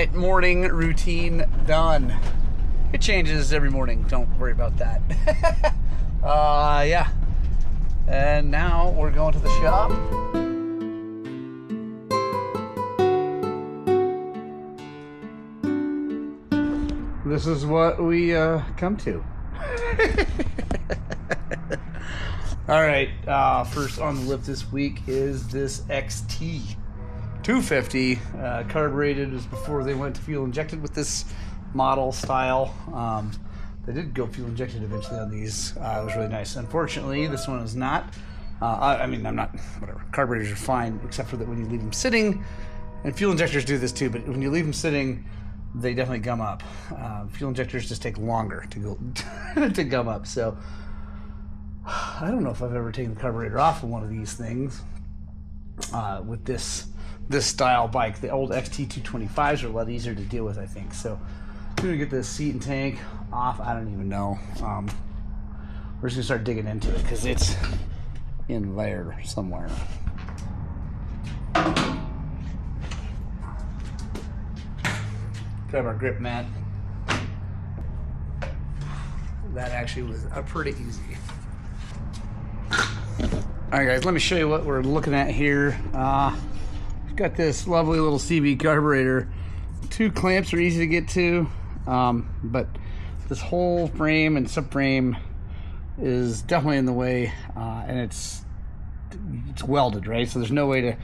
right, morning routine done. It changes every morning, don't worry about that. Yeah. And now we're going to the shop. This is what we come to. All right, first on the lift this week is this XT 250. Carbureted is before they went to fuel injected with this model style. They did go fuel injected eventually on these. It was really nice. Unfortunately, this one is not. I mean, I'm not, whatever. Carburetors are fine, except for that when you leave them sitting, and fuel injectors do this too, but when you leave them sitting, they definitely gum up. Fuel injectors just take longer to go to gum up. So I don't know if I've ever taken the carburetor off of one of these things with this style bike. The old XT 225s are a lot easier to deal with, I think. So I'm gonna get this seat and tank off. I don't even know. We're just gonna start digging into it because it's in there somewhere. Grab our grip mat. That actually was pretty easy. Alright guys, let me show you what we're looking at here. We've got this lovely little CB carburetor. Two clamps are easy to get to, but this whole frame and subframe is definitely in the way, and it's welded, right? So there's no way to,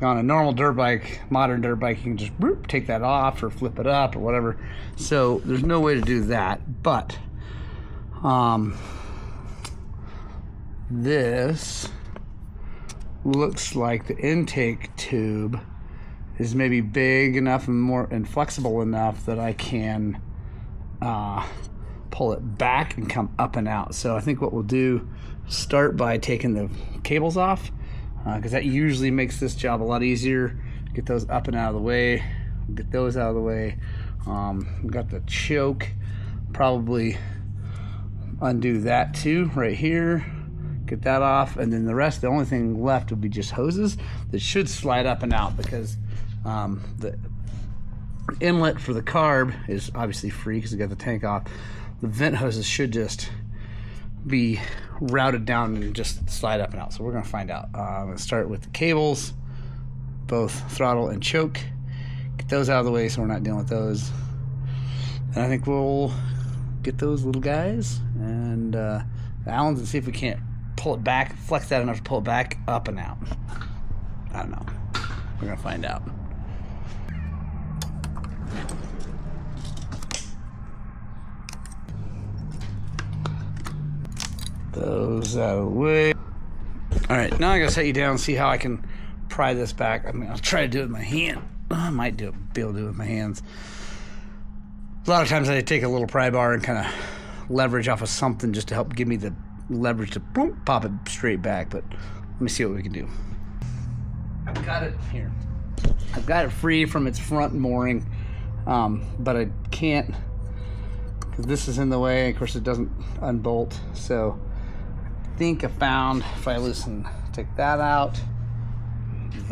on a normal dirt bike, modern dirt bike, you can just whoop, take that off or flip it up or whatever. So there's no way to do that, but this looks like the intake tube is maybe big enough and flexible enough that I can pull it back and come up and out. So I think what we'll do, start by taking the cables off, because that usually makes this job a lot easier. Get those up and out of the way, get those out of the way. We've got the choke, probably undo that too right here, get that off, and then the rest, the only thing left would be just hoses that should slide up and out, because the inlet for the carb is obviously free because you got the tank off. The vent hoses should just be routed down and just slide up and out. So we're going to find out. I'm going to start with the cables, both throttle and choke. Get those out of the way so we're not dealing with those. And I think we'll get those little guys and the Allens and see if we can't pull it back, flex that enough to pull it back up and out. I don't know. We're going to find out. Those out of the way. Alright, now I gotta set you down and see how I can pry this back. I mean, I'll try to do it with my hand. I might be able to do it with my hands. A lot of times I take a little pry bar and kind of leverage off of something just to help give me the leverage to boom, pop it straight back. But let me see what we can do. I've got it here. I've got it free from its front mooring, but I can't, because this is in the way. Of course, it doesn't unbolt. So I think I found, if I loosen, take that out,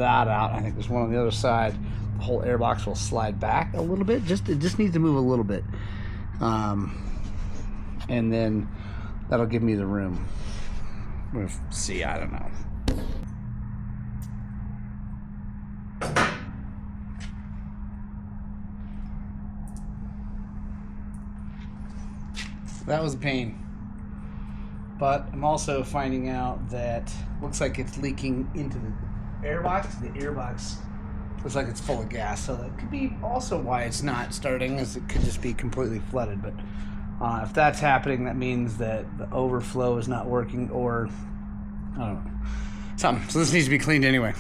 I think there's one on the other side, the whole airbox will slide back a little bit. It just needs to move a little bit, and then that'll give me the room. We'll see, I don't know. That was a pain. But I'm also finding out that looks like it's leaking into the airbox. The airbox looks like it's full of gas, so that could be also why it's not starting, as it could just be completely flooded. But if that's happening, that means that the overflow is not working, or I don't know, something. So this needs to be cleaned anyway.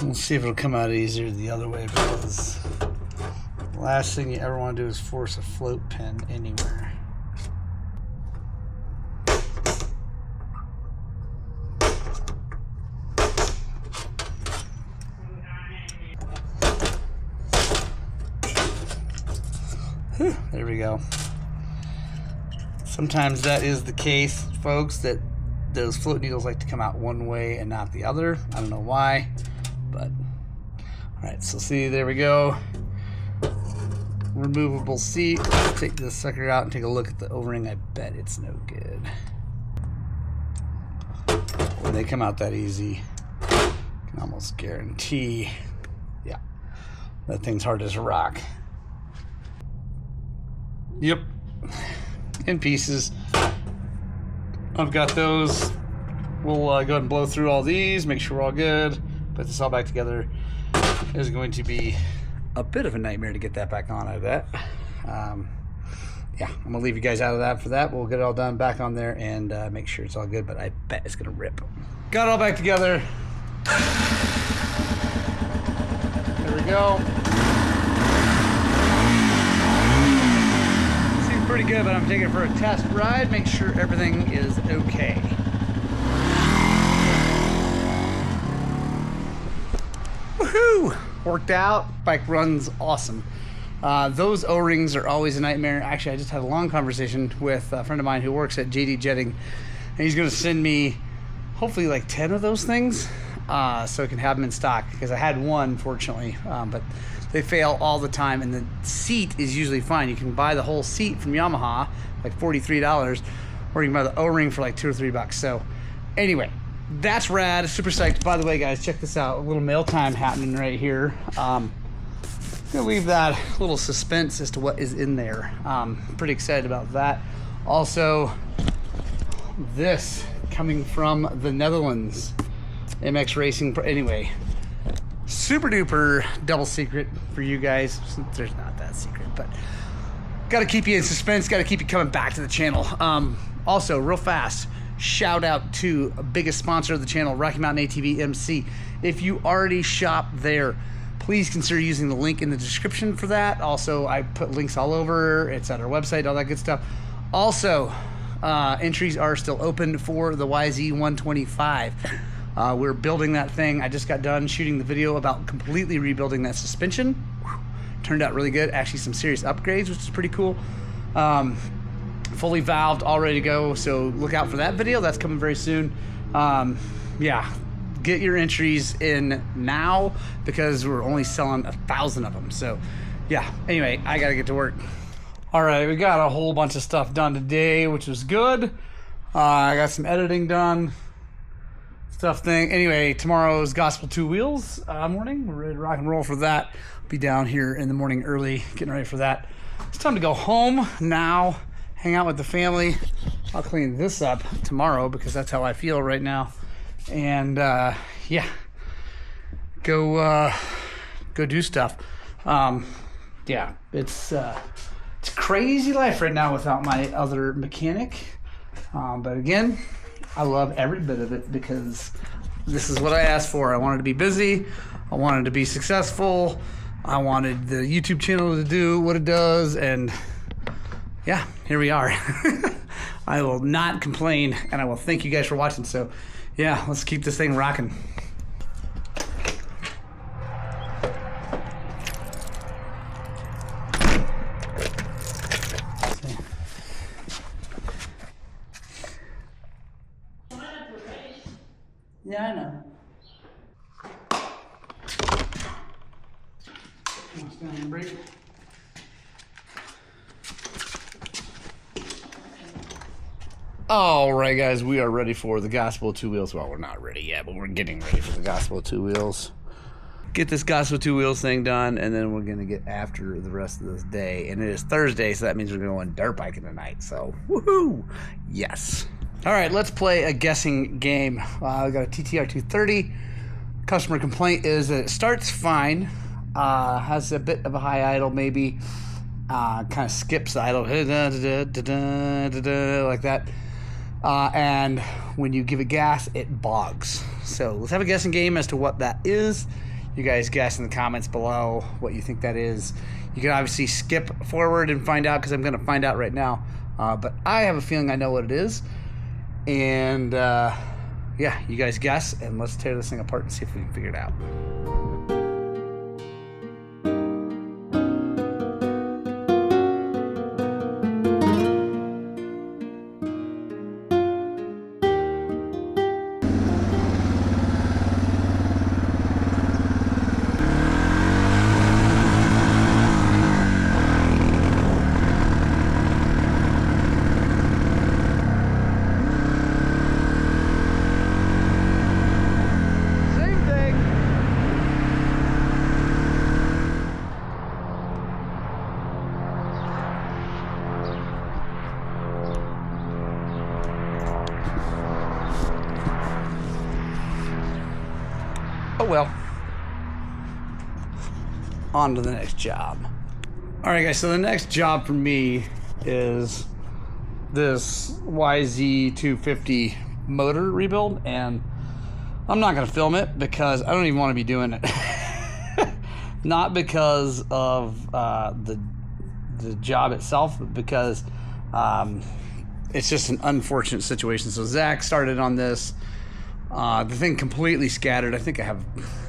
We'll see if it'll come out easier the other way, because the last thing you ever want to do is force a float pin anywhere. There we go. Sometimes that is the case, folks, that those float needles like to come out one way and not the other. I don't know why, but all right, so see, there we go. Removable seat. Let's take this sucker out and take a look at the O-ring. I bet it's no good. When they come out that easy, I can almost guarantee, yeah, that thing's hard as a rock. Yep, in pieces. I've got those. We'll go ahead and blow through all these, make sure we're all good. Put this all back together. It's going to be a bit of a nightmare to get that back on, I bet. Yeah, I'm gonna leave you guys out of that for that. We'll get it all done back on there and make sure it's all good, but I bet it's gonna rip. Got it all back together. There we go. Seems pretty good, but I'm taking it for a test ride. Make sure everything is okay. Woohoo! Worked out. Bike runs awesome. Those O-rings are always a nightmare. Actually, I just had a long conversation with a friend of mine who works at JD Jetting, and he's going to send me hopefully like 10 of those things so I can have them in stock, because I had one, fortunately, but they fail all the time, and the seat is usually fine. You can buy the whole seat from Yamaha, like $43, or you can buy the O-ring for like $2 or $3. So anyway, that's rad. Super psyched. By the way, guys, check this out. A little mail time happening right here. I'm gonna leave that little suspense as to what is in there. Pretty excited about that. Also, this coming from the Netherlands, MX Racing. Anyway, super duper double secret for you guys. There's not that secret, but gotta keep you in suspense. Gotta keep you coming back to the channel. Also, real fast, shout out to biggest sponsor of the channel, Rocky Mountain ATV MC. If you already shop there, please consider using the link in the description for that. Also, I put links all over. It's at our website, all that good stuff. Also, entries are still open for the YZ125. We're building that thing. I just got done shooting the video about completely rebuilding that suspension. Turned out really good. Actually, some serious upgrades, which is pretty cool. Fully valved, all ready to go, so look out for that video. That's coming very soon. Yeah, get your entries in now, because we're only selling 1,000 of them. So yeah, anyway, I gotta get to work. All right, we got a whole bunch of stuff done today, which was good. I got some editing done, anyway. Tomorrow's Gospel Two Wheels morning. We're ready to rock and roll for that. Be down here in the morning early, getting ready for that. It's time to go home now, hang out with the family. I'll clean this up tomorrow, because that's how I feel right now. And yeah, go do stuff. Yeah, it's crazy life right now without my other mechanic. But again, I love every bit of it, because this is what I asked for. I wanted to be busy. I wanted to be successful. I wanted the YouTube channel to do what it does, and yeah, here we are. I will not complain, and I will thank you guys for watching. So yeah, let's keep this thing rocking. Yeah, I know. All right, guys, we are ready for the Gospel Two Wheels. Well, we're not ready yet, but we're getting ready for the Gospel Two Wheels. Get this Gospel Two Wheels thing done, and then we're gonna get after the rest of this day. And it is Thursday, so that means we're going dirt biking tonight. So, woohoo! Yes. All right, let's play a guessing game. We got a TTR 230. Customer complaint is that it starts fine, has a bit of a high idle, maybe, kind of skips the idle, like that. And when you give it gas, it bogs. So let's have a guessing game as to what that is. You guys guess in the comments below what you think that is. You can obviously skip forward and find out, because I'm going to find out right now. But I have a feeling I know what it is. And yeah, you guys guess, and let's tear this thing apart and see if we can figure it out. Oh well. On to the next job. All right, guys, so the next job for me is this YZ250 motor rebuild, and I'm not going to film it because I don't even want to be doing it. Not because of the job itself, but because it's just an unfortunate situation. So Zach started on this. The thing completely scattered. I think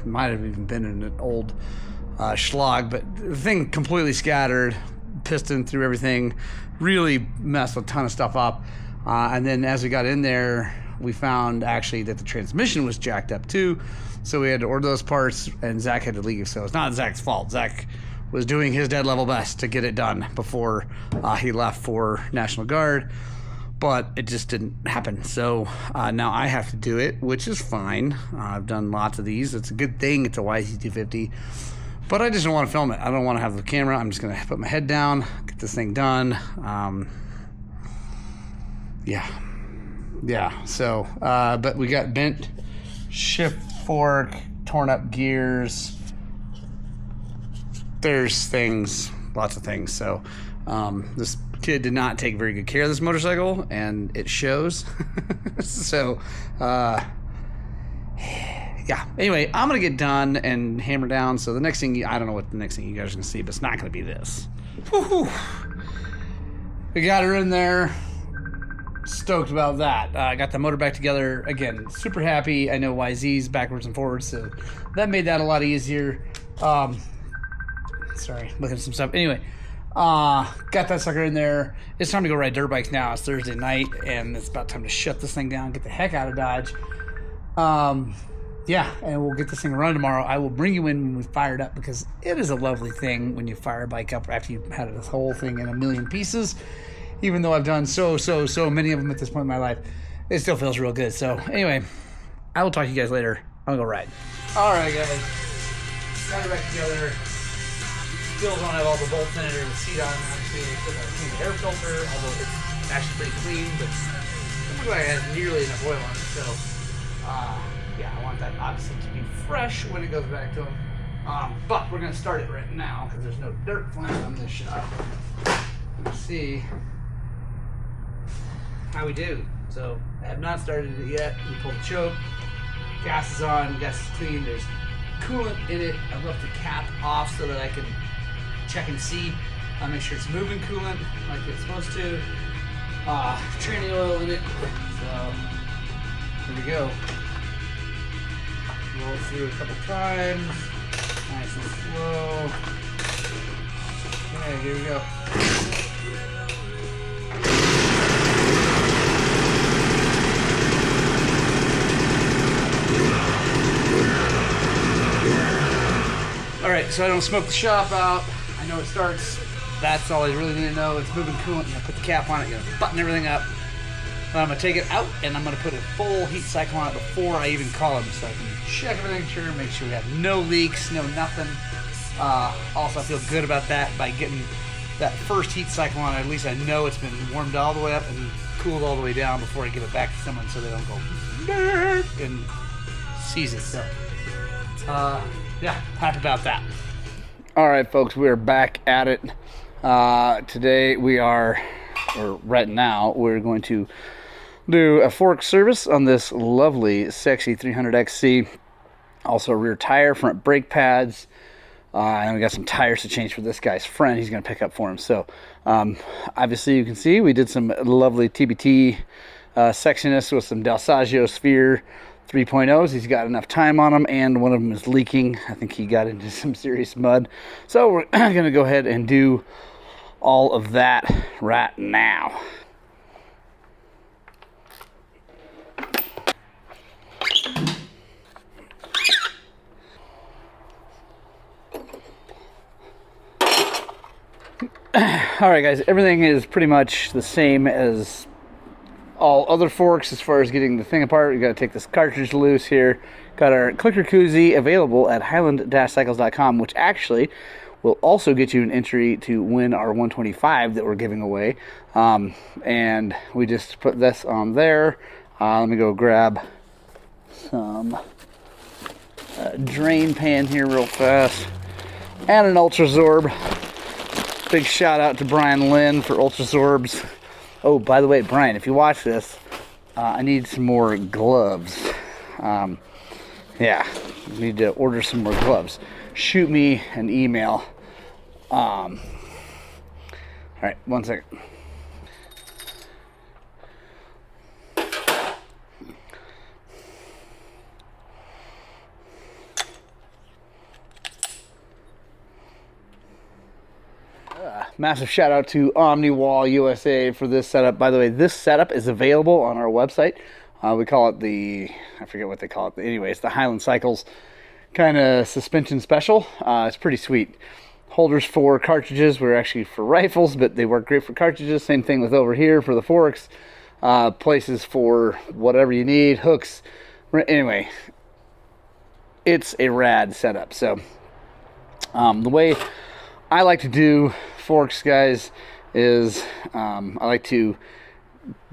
might have even been in an old Shlog, but the thing completely scattered, piston through everything, really messed a ton of stuff up. And then as we got in there, we found actually that the transmission was jacked up too. So we had to order those parts, and Zach had to leave. So it's not Zach's fault. Zach was doing his dead level best to get it done before he left for National Guard. But it just didn't happen. So now I have to do it, which is fine. I've done lots of these. It's a good thing it's a YZ250. But I just don't want to film it. I don't want to have the camera. I'm just going to put my head down, get this thing done. Yeah. So, but we got bent shift fork, torn up gears. There's things, lots of things. So, this kid did not take very good care of this motorcycle, and it shows. So, yeah. Anyway, I'm gonna get done and hammer down. So the next thing, I don't know what the next thing you guys are gonna see, but it's not gonna be this. Woo-hoo. We got her in there. Stoked about that. I got the motor back together again. Super happy. I know YZ's backwards and forwards, so that made that a lot easier. Sorry, looking at some stuff. Anyway, got that sucker in there. It's time to go ride dirt bikes now. It's Thursday night, and it's about time to shut this thing down, get the heck out of Dodge. Yeah, and we'll get this thing running tomorrow. I will bring you in when we fire it up, because it is a lovely thing when you fire a bike up after you've had this whole thing in a million pieces. Even though I've done so many of them at this point in my life, it still feels real good. So anyway, I will talk to you guys later. I'm gonna go ride. All right, guys, got it back together. Still don't have all the bolts in it or the seat on. Obviously, I still gotta clean the air filter, although it's actually pretty clean, but it looks like it has nearly enough oil on it. So, yeah, I want that obviously to be fresh when it goes back to them. But we're gonna start it right now because there's no dirt flying on this shop. Let's see how we do. So I have not started it yet. We pulled the choke. Gas is on. Gas is clean. There's coolant in it. I left the cap off so that I can check and see. Make sure it's moving coolant like it's supposed to. Training oil in it. So here we go. Roll through a couple times. Nice and slow. Okay, here we go. Alright, so I don't smoke the shop out. I know it starts. That's all I really need to know. It's moving coolant. I'm going to put the cap on it, going to button everything up. I'm going to take it out, and I'm going to put a full heat cycle on it before I even call him, so I can check everything through, make sure we have no leaks, no nothing. Also, I feel good about that by getting that first heat cycle on it. At least I know it's been warmed all the way up and cooled all the way down before I give it back to someone, so they don't go and seize it. So, yeah, happy about that. All right, folks, we are back at it. Today right now, we're going to do a fork service on this lovely, sexy 300XC. Also, a rear tire, front brake pads. And we got some tires to change for this guy's friend. He's going to pick up for him. So, obviously, you can see we did some lovely TBT sectionists with some Del Saggio Sphere 3.0s. He's got enough time on them, and one of them is leaking. I think he got into some serious mud. So, we're going to go ahead and do all of that right now. Alright guys, everything is pretty much the same as all other forks as far as getting the thing apart. We got to take this cartridge loose here. Got our clicker koozie available at highland-cycles.com, which actually will also get you an entry to win our 125 that we're giving away. And we just put this on there. Let me go grab some drain pan here real fast, and an Ultrazorb. Big shout out to Brian Lynn for Ultrazorbs. Oh, by the way, Brian, if you watch this, I need some more gloves. Yeah, need to order some more gloves. Shoot me an email. All right, 1 second. Massive shout out to OmniWall USA for this setup. By the way, this setup is available on our website. We call it I forget what they call it. Anyway, it's the Highland Cycles kind of suspension special. It's pretty sweet. Holders for cartridges were actually for rifles, but they work great for cartridges. Same thing with over here for the forks. Places for whatever you need, hooks. Anyway, it's a rad setup. So the way I like to do forks, guys, is I like to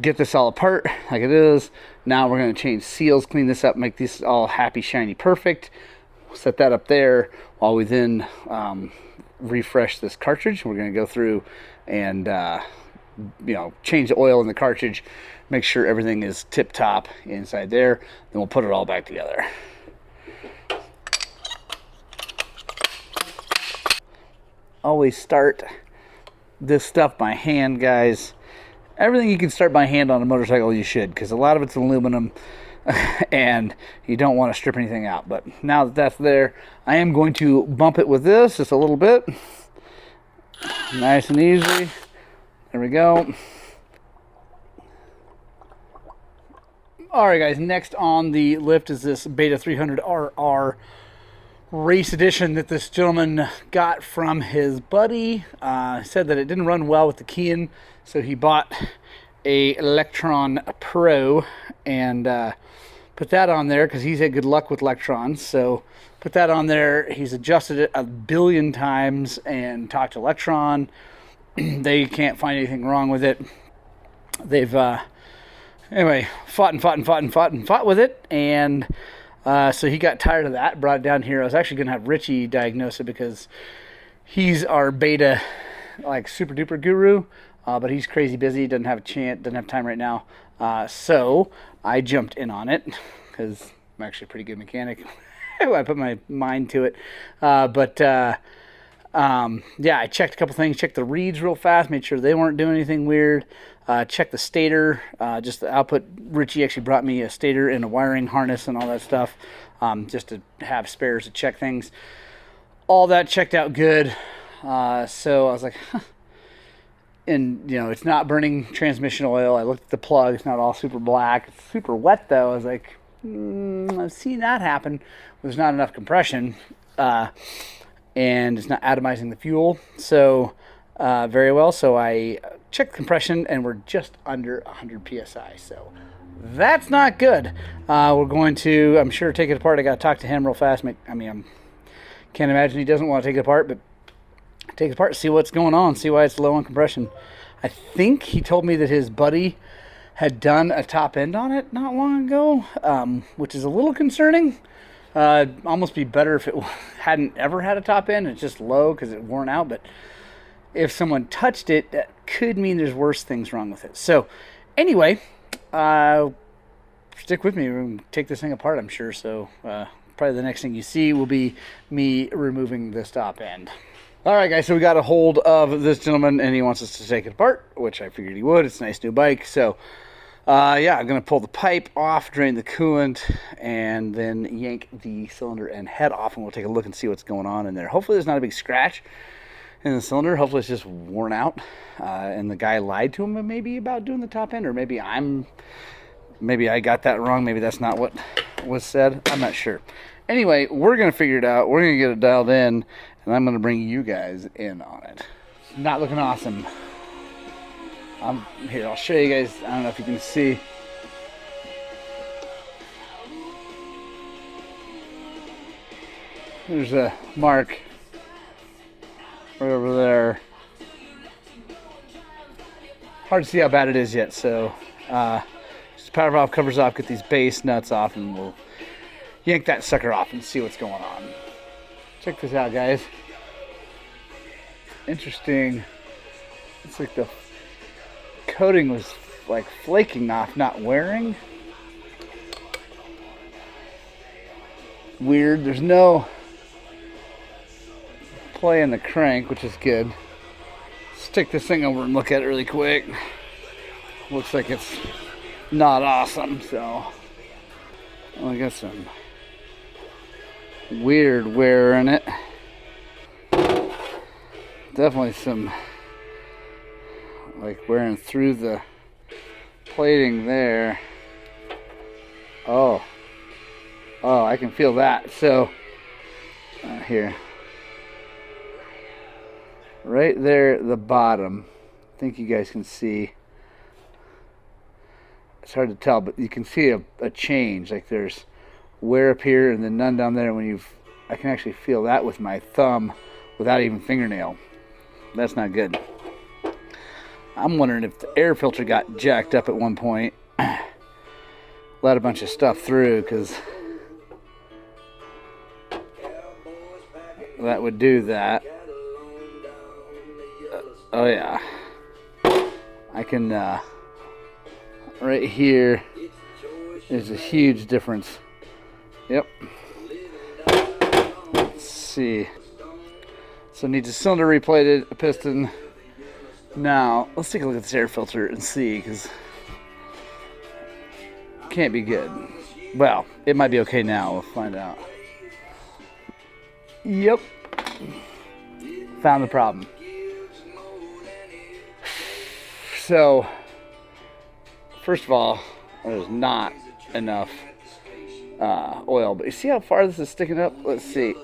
get this all apart like it is. Now we're going to change seals, clean this up, make this all happy, shiny, perfect. Set that up there while we then refresh this cartridge. We're going to go through and change the oil in the cartridge, make sure everything is tip top inside there. Then we'll put it all back together. Always start this stuff by hand, guys. Everything you can start by hand on a motorcycle, you should, because a lot of it's aluminum and you don't want to strip anything out. But now that that's there, I am going to bump it with this just a little bit. Nice and easy. There we go. Alright, guys, next on the lift is this Beta 300RR race edition that this gentleman got from his buddy. Said that it didn't run well with the keying, so he bought a Electron Pro and put that on there because he's had good luck with electrons. So put that on there. He's adjusted it 1 billion times and talked to Electron. They can't find anything wrong with it. They've anyway fought with it, and so he got tired of that, brought it down here. I was actually going to have Richie diagnose it because he's our beta, like, super duper guru, but he's crazy busy, doesn't have time right now. So I jumped in on it because I'm actually a pretty good mechanic. I put my mind to it. Yeah, I checked a couple things, checked the reeds real fast, made sure they weren't doing anything weird. Check the stator, just the output. Richie actually brought me a stator and a wiring harness and all that stuff, just to have spares to check things. All that checked out good. So I was like, huh. And it's not burning transmission oil. I looked at the plug; it's not all super black. It's super wet though. I was like, I've seen that happen. There's not enough compression, and it's not atomizing the fuel. So very well. So I checked compression, and we're just under 100 psi. So that's not good. We're going to, I'm sure, take it apart. I got to talk to him real fast. I can't imagine he doesn't want to take it apart, but take it apart, see what's going on, see why it's low on compression. I think he told me that his buddy had done a top end on it not long ago, which is a little concerning. Almost be better if it hadn't ever had a top end. It's just low because it worn out, but if someone touched it, that could mean there's worse things wrong with it. So anyway, stick with me. We're going to take this thing apart, I'm sure. So probably the next thing you see will be me removing this top end. All right, guys, so we got a hold of this gentleman, and he wants us to take it apart, which I figured he would. It's a nice new bike. So yeah, I'm going to pull the pipe off, drain the coolant, and then yank the cylinder and head off, and we'll take a look and see what's going on in there. Hopefully there's not a big scratch in the cylinder. Hopefully it's just worn out, and the guy lied to him maybe about doing the top end, or maybe I got that wrong. Maybe that's not what was said. I'm not sure. Anyway, we're going to figure it out. We're going to get it dialed in, and I'm going to bring you guys in on it. Not looking awesome. Here, I'll show you guys. I don't know if you can see. There's a mark right over there. Hard to see how bad it is yet, so just power valve covers off, get these base nuts off, and we'll yank that sucker off and see what's going on. Check this out, guys. Interesting. It's like the coating was like flaking off, not wearing. Weird. There's no play in the crank, which is good. Let's take this thing over and look at it really quick. Looks like it's not awesome, so I got some weird wear in it. Definitely some like wearing through the plating there. Oh, I can feel that. So here, right there at the bottom, I think you guys can see. It's hard to tell, but you can see a change. Like there's wear up here and then none down there. When I can actually feel that with my thumb without even fingernail. That's not good. I'm wondering if the air filter got jacked up at one point. Let a bunch of stuff through, because that would do that. Oh yeah. I can, right here, there's a huge difference. Yep. Let's see. So it needs a cylinder replated, a piston. Now, let's take a look at this air filter and see, because it can't be good. Well, it might be okay now. We'll find out. Yep. Found the problem. So, first of all, there's not enough oil. But you see how far this is sticking up? Let's see.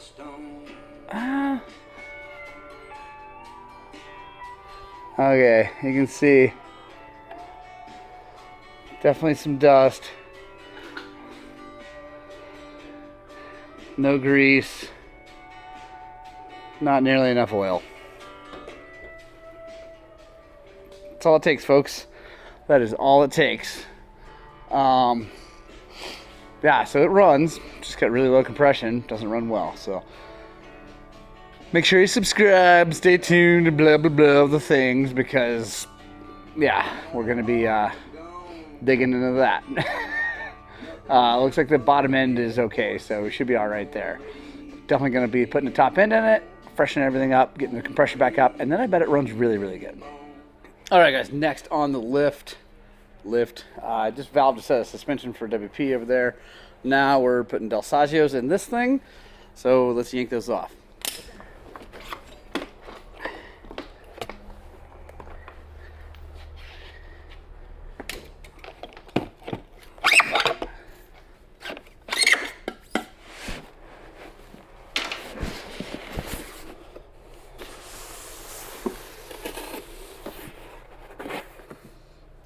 Okay, you can see definitely some dust. No grease. Not nearly enough oil. That's all it takes, folks. That is all it takes. Yeah, so it runs. Just got really low compression. Doesn't run well, so make sure you subscribe, stay tuned, blah, blah, blah, the things, because, yeah, we're going to be digging into that. Looks like the bottom end is okay, so we should be all right there. Definitely going to be putting the top end in it, freshening everything up, getting the compression back up, and then I bet it runs really, really good. All right, guys, next on the lift, just valved a set of suspension for WP over there. Now we're putting Del Saggios in this thing, so let's yank those off.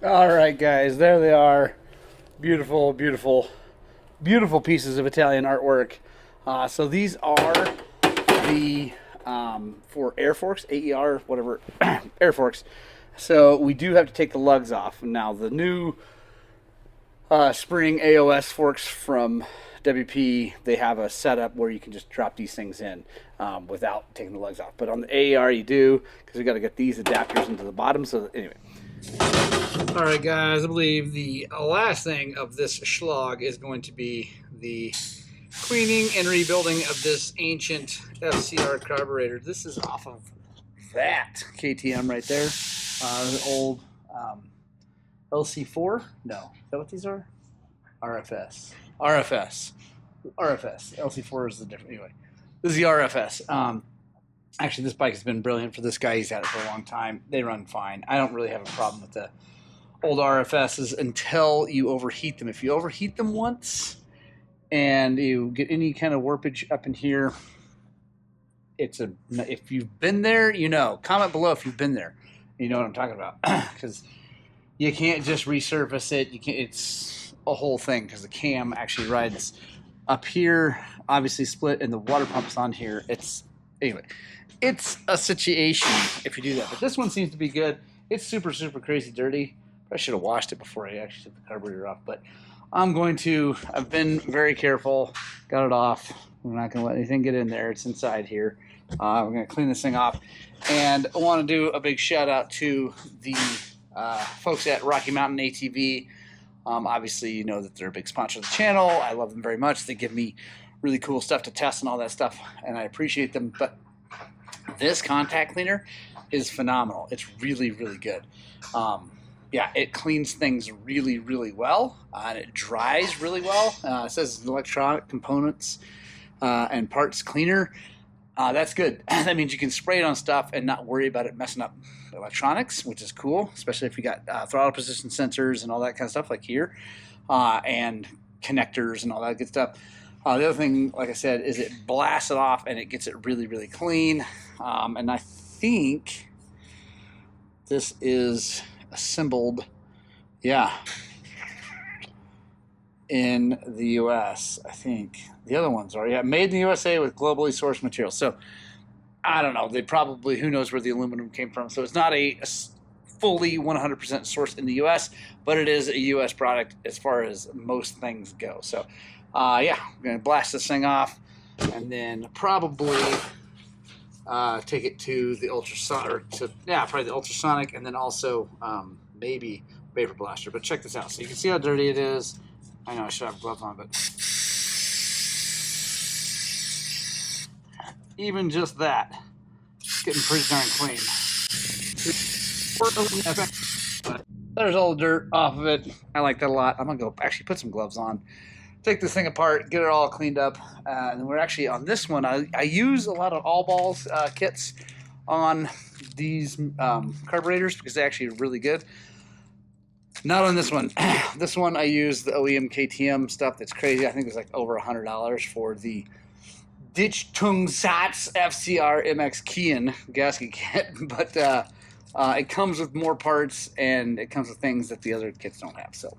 All right, guys, there they are. Beautiful, beautiful, beautiful pieces of Italian artwork. So these are the for air forks, AER, whatever, air forks. So we do have to take the lugs off. Now the new spring AOS forks from WP, they have a setup where you can just drop these things in without taking the lugs off. But on the AER you do, because we got to get these adapters into the bottom. So anyway. All right, guys, I believe the last thing of this Shlog is going to be the cleaning and rebuilding of this ancient FCR carburetor. This is off of that KTM right there. The old LC4? No. Is that what these are? RFS. LC4 is the different. Anyway, this is the RFS. Actually, this bike has been brilliant for this guy. He's had it for a long time. They run fine. I don't really have a problem with the old RFSs until you overheat them. If you overheat them once and you get any kind of warpage up in here, if you've been there, you know. Comment below if you've been there. You know what I'm talking about. Because you can't just resurface it. It's a whole thing, because the cam actually rides up here, obviously split, and the water pump's on here. Anyway, it's a situation if you do that. But this one seems to be good. It's super, super crazy dirty. I should have washed it before I actually took the carburetor off. But I've been very careful. Got it off. We're not going to let anything get in there. It's inside here. We're going to clean this thing off. And I want to do a big shout out to the folks at Rocky Mountain ATV. Obviously, you know that they're a big sponsor of the channel. I love them very much. They give me really cool stuff to test and all that stuff, and I appreciate them. But this contact cleaner is phenomenal. It's really, really good. Yeah, it cleans things really, really well, and it dries really well. It says electronic components and parts cleaner. That's good. That means you can spray it on stuff and not worry about it messing up electronics, which is cool, especially if you got throttle position sensors and all that kind of stuff like here, and connectors and all that good stuff. The other thing, like I said, is it blasts it off and it gets it really, really clean. And I think this is assembled, yeah, in the US. I think the other ones are, yeah, made in the USA with globally sourced materials. So I don't know, they probably, who knows where the aluminum came from. So it's not a fully 100% sourced in the US, but it is a US product as far as most things go. So yeah, I'm gonna blast this thing off and then probably take it to the ultrasonic, or to, yeah, probably the ultrasonic, and then also maybe vapor blaster. But check this out. So you can see how dirty it is. I know I should have gloves on, but even just that, it's getting pretty darn clean. There's all the dirt off of it. I like that a lot. I'm gonna go actually put some gloves on, take this thing apart, get it all cleaned up, and we're actually on this one. I use a lot of all balls kits on these carburetors because they're actually really good. Not on this one. This one I use the OEM KTM stuff. That's crazy. I think it's like over $100 for the Dichtung Sats FCR MX Kian gasket kit, but it comes with more parts and it comes with things that the other kits don't have. So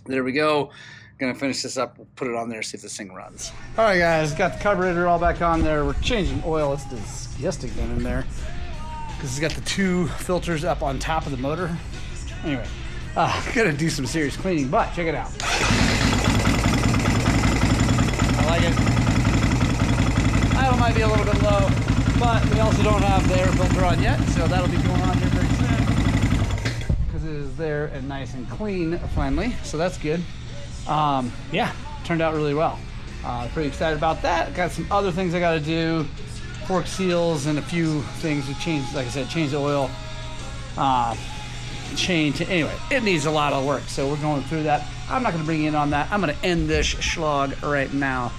there we go. Gonna finish this up. We'll put it on there, see if this thing runs. All right, guys, got the carburetor all back on there. We're changing oil. It's disgusting down in there because it's got the two filters up on top of the motor. Anyway, gonna do some serious cleaning, but check it out. I like it. Idle might be a little bit low, but we also don't have the air filter on yet, so that'll be going on here very soon because it is there and nice and clean finally. So that's good. Yeah, turned out really well. Pretty excited about that. Got some other things I got to do, fork seals and a few things. We changed, like I said, changed the oil, anyway, it needs a lot of work, so we're going through that. I'm not going to bring you in on that. I'm going to end this Shlog right now.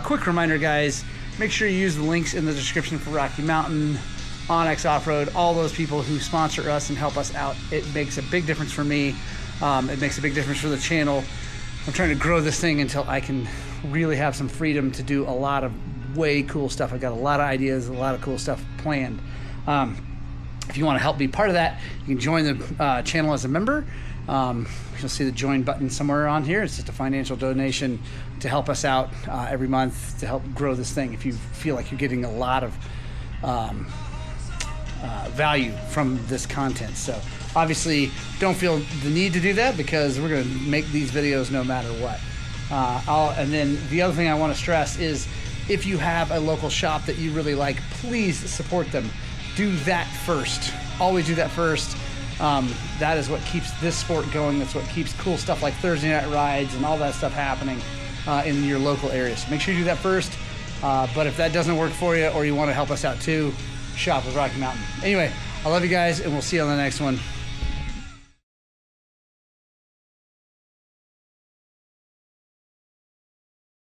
Quick reminder, guys, make sure you use the links in the description for Rocky Mountain, Onyx Off-Road, all those people who sponsor us and help us out. It makes a big difference for me. It makes a big difference for the channel. I'm trying to grow this thing until I can really have some freedom to do a lot of way cool stuff. I got a lot of ideas, a lot of cool stuff planned. If you want to help be part of that, you can join the channel as a member. You'll see the join button somewhere on here. It's just a financial donation to help us out every month to help grow this thing. If you feel like you're getting a lot of value from this content. So obviously don't feel the need to do that because we're going to make these videos no matter what. And then the other thing I want to stress is if you have a local shop that you really like, please support them. Do that first. Always do that first. That is what keeps this sport going. That's what keeps cool stuff like Thursday night rides and all that stuff happening in your local area. So make sure you do that first. But if that doesn't work for you or you want to help us out too, shop with Rocky Mountain. Anyway, I love you guys and we'll see you on the next one.